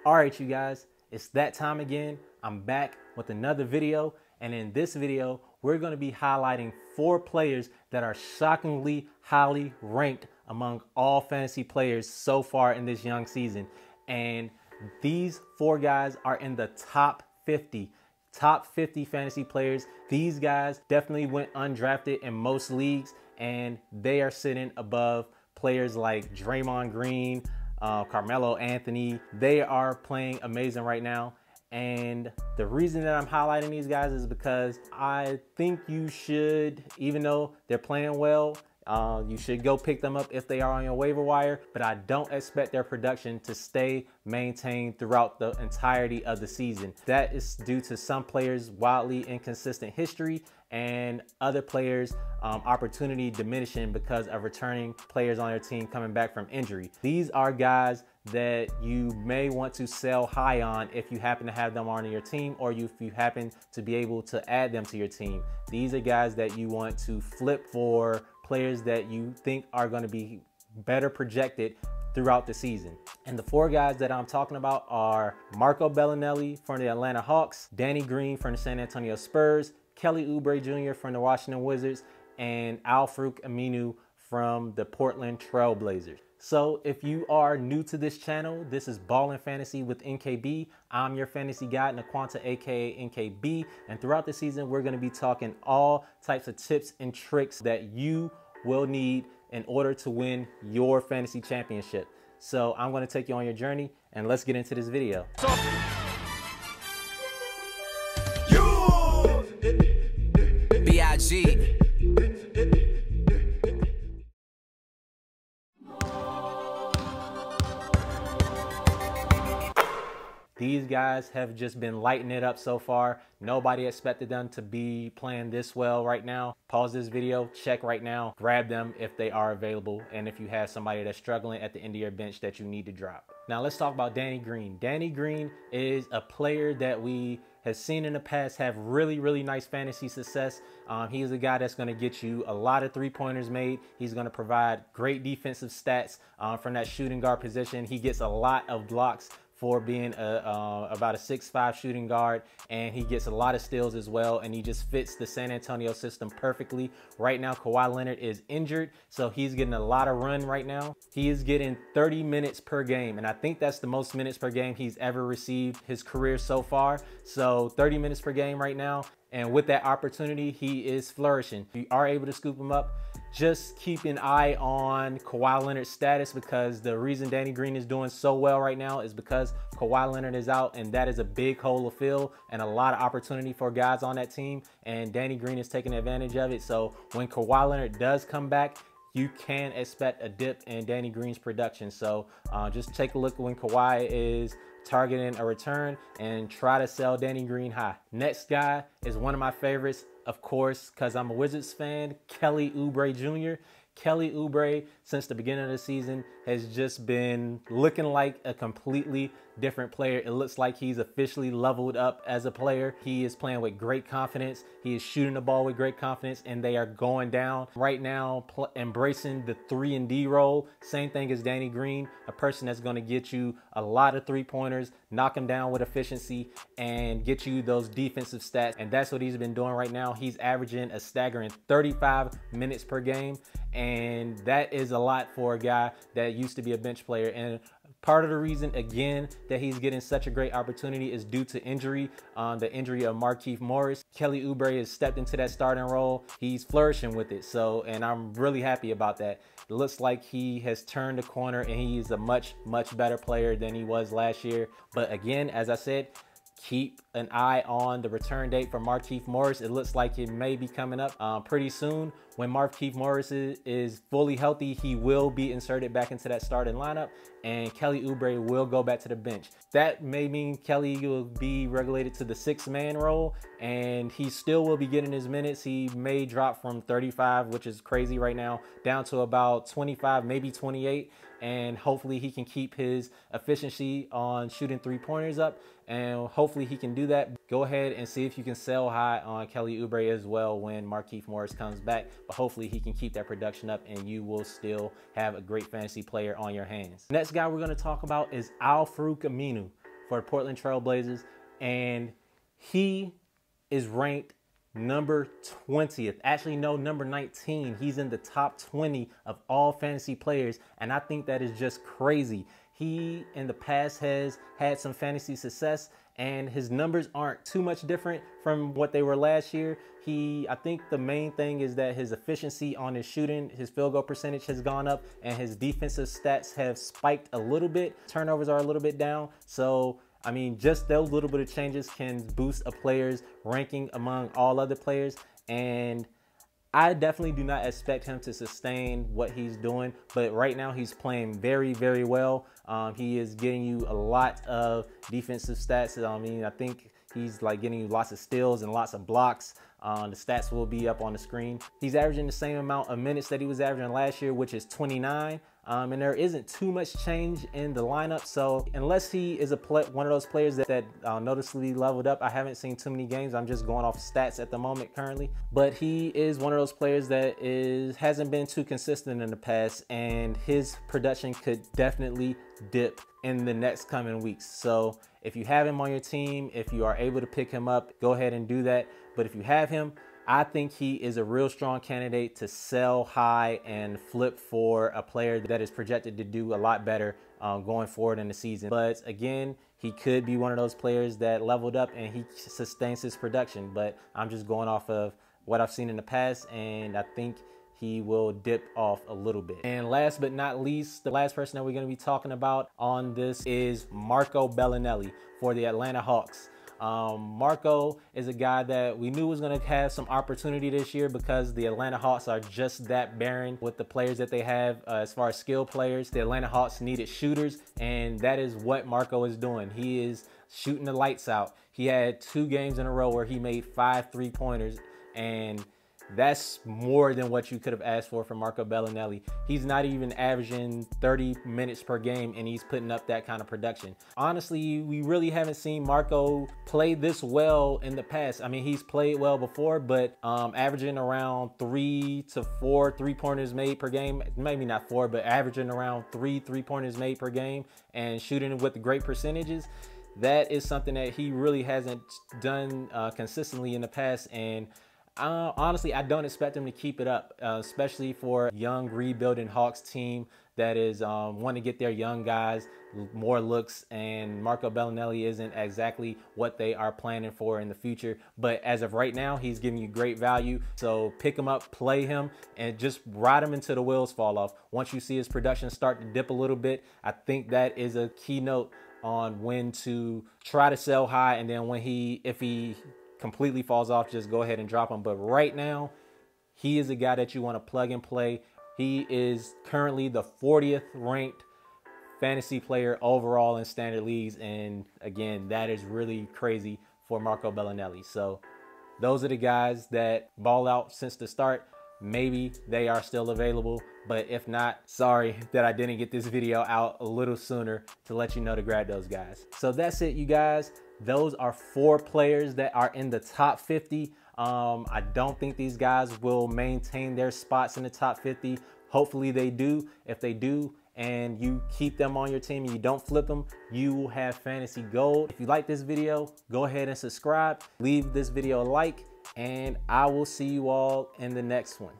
All right, you guys, it's that time again. I'm back with another video, and in this video, we're going to be highlighting 4 players that are shockingly highly ranked among all fantasy players so far in this young season. And these 4 guys are in the top 50 fantasy players. These guys definitely went undrafted in most leagues, and they are sitting above players like Draymond Green, Carmelo Anthony. They are playing amazing right now. And the reason that I'm highlighting these guys is because I think you should, even though they're playing well, you should go pick them up if they are on your waiver wire, but I don't expect their production to stay maintained throughout the entirety of the season. That is due to some players' wildly inconsistent history and other players' opportunity diminishing because of returning players on their team coming back from injury. These are guys that you may want to sell high on if you happen to have them on your team, or if you happen to be able to add them to your team. These are guys that you want to flip for players that you think are going to be better projected throughout the season. And the 4 guys that I'm talking about are Marco Belinelli from the Atlanta Hawks, Danny Green from the San Antonio Spurs, Kelly Oubre Jr. from the Washington Wizards, and Al-Farouq Aminu from the Portland Trail Blazers. So if you are new to this channel, this is Ballin' Fantasy with NKB. I'm your fantasy guy, Naquanta, aka NKB. And throughout the season, we're gonna be talking all types of tips and tricks that you will need in order to win your fantasy championship. So I'm gonna take you on your journey, and let's get into this video. B.I.G. These guys have just been lighting it up so far. Nobody expected them to be playing this well right now. Pause this video, check right now, grab them if they are available, and if you have somebody that's struggling at the end of your bench that you need to drop. Now let's talk about Danny Green. Danny Green is a player that we have seen in the past have really nice fantasy success. He's a guy that's going to get you a lot of 3-pointers made. He's going to provide great defensive stats from that shooting guard position. He gets a lot of blocks for being about a 6'5" shooting guard, and he gets a lot of steals as well, and he just fits the San Antonio system perfectly. Right now, Kawhi Leonard is injured, so he's getting a lot of run right now. He is getting 30 minutes per game, and I think that's the most minutes per game he's ever received his career so far. So 30 minutes per game right now, and with that opportunity, he is flourishing. If you are able to scoop him up, just keep an eye on Kawhi Leonard's status, because the reason Danny Green is doing so well right now is because Kawhi Leonard is out, and that is a big hole to fill and a lot of opportunity for guys on that team, and Danny Green is taking advantage of it. So when Kawhi Leonard does come back, you can expect a dip in Danny Green's production. So just take a look when Kawhi is targeting a return and try to sell Danny Green high. Next guy is one of my favorites, of course, because I'm a Wizards fan, Kelly Oubre Jr. Kelly Oubre, since the beginning of the season, has just been looking like a completely different player. It looks like he's officially leveled up as a player. He is playing with great confidence. He is shooting the ball with great confidence, and they are going down right now, embracing the 3-and-D role. Same thing as Danny Green, a person that's going to get you a lot of 3-pointers, knock him down with efficiency, and get you those defensive stats. And that's what he's been doing right now. He's averaging a staggering 35 minutes per game, and that is a lot for a guy that used to be a bench player. And part of the reason, again, that he's getting such a great opportunity is due to injury, the injury of Markieff Morris. Kelly Oubre has stepped into that starting role. He's flourishing with it. So, and I'm really happy about that. It looks like he has turned the corner, and he's a much better player than he was last year. But again, as I said, keep an eye on the return date for Markieff Morris. It looks like it may be coming up pretty soon. When Markieff Morris is fully healthy, he will be inserted back into that starting lineup, and Kelly Oubre will go back to the bench. That may mean Kelly will be regulated to the 6-man role, and he still will be getting his minutes. He may drop from 35, which is crazy right now, down to about 25, maybe 28, and hopefully he can keep his efficiency on shooting 3-pointers up, and hopefully he can do that. Go ahead and see if you can sell high on Kelly Oubre as well when Markieff Morris comes back. But hopefully he can keep that production up, and you will still have a great fantasy player on your hands. Next guy we're going to talk about is Al-Farouq Aminu for the Portland Trail Blazers, and he is ranked number 20th. Actually, no, number 19. He's in the top 20 of all fantasy players, and I think that is just crazy. He, in the past, has had some fantasy success, and his numbers aren't too much different from what they were last year. I think the main thing is that his efficiency on his shooting, his field goal percentage has gone up, and his defensive stats have spiked a little bit. Turnovers are a little bit down. So, I mean, just those little bit of changes can boost a player's ranking among all other players. And I definitely do not expect him to sustain what he's doing, but right now he's playing very, very well. He is getting you a lot of defensive stats. I mean, I think he's like getting you lots of steals and lots of blocks. The stats will be up on the screen. He's averaging the same amount of minutes that he was averaging last year, which is 29. And there isn't too much change in the lineup. So unless he is one of those players that noticeably leveled up, I haven't seen too many games. I'm just going off stats at the moment currently. But he is one of those players that hasn't been too consistent in the past, and his production could definitely dip in the next coming weeks. So if you have him on your team, if you are able to pick him up, go ahead and do that. But if you have him, I think he is a real strong candidate to sell high and flip for a player that is projected to do a lot better going forward in the season. But again, he could be one of those players that leveled up and he sustains his production. But I'm just going off of what I've seen in the past, and I think he will dip off a little bit. And last but not least, the last person that we're going to be talking about on this is Marco Belinelli for the Atlanta Hawks. Marco is a guy that we knew was going to have some opportunity this year because the Atlanta Hawks are just that barren with the players that they have as far as skill players. The Atlanta Hawks needed shooters, and that is what Marco is doing. He is shooting the lights out. He had 2 games in a row where he made 5 3-pointers, and that's more than what you could have asked for from Marco Belinelli. He's not even averaging 30 minutes per game, and he's putting up that kind of production. Honestly, we really haven't seen Marco play this well in the past. I mean, he's played well before, but averaging around 3 to 4 3-pointers made per game. Maybe not 4, but averaging around 3 3-pointers made per game and shooting with great percentages. That is something that he really hasn't done consistently in the past, and honestly, I don't expect him to keep it up, especially for a young rebuilding Hawks team that is wanting to get their young guys more looks, and Marco Belinelli isn't exactly what they are planning for in the future. But as of right now, he's giving you great value. So pick him up, play him, and just ride him until the wheels fall off. Once you see his production start to dip a little bit, I think that is a keynote on when to try to sell high, and then if he completely falls off, just go ahead and drop him. But right now, he is a guy that you want to plug and play. He is currently the 40th ranked fantasy player overall in standard leagues, and again, that is really crazy for Marco Belinelli. So those are the guys that ball out since the start. Maybe they are still available, but if not, sorry that I didn't get this video out a little sooner to let you know to grab those guys. So that's it, you guys. Those are 4 players that are in the top 50. I don't think these guys will maintain their spots in the top 50. Hopefully they do. If they do, and you keep them on your team and you don't flip them, you will have fantasy gold. If you like this video, go ahead and subscribe. Leave this video a like, and I will see you all in the next one.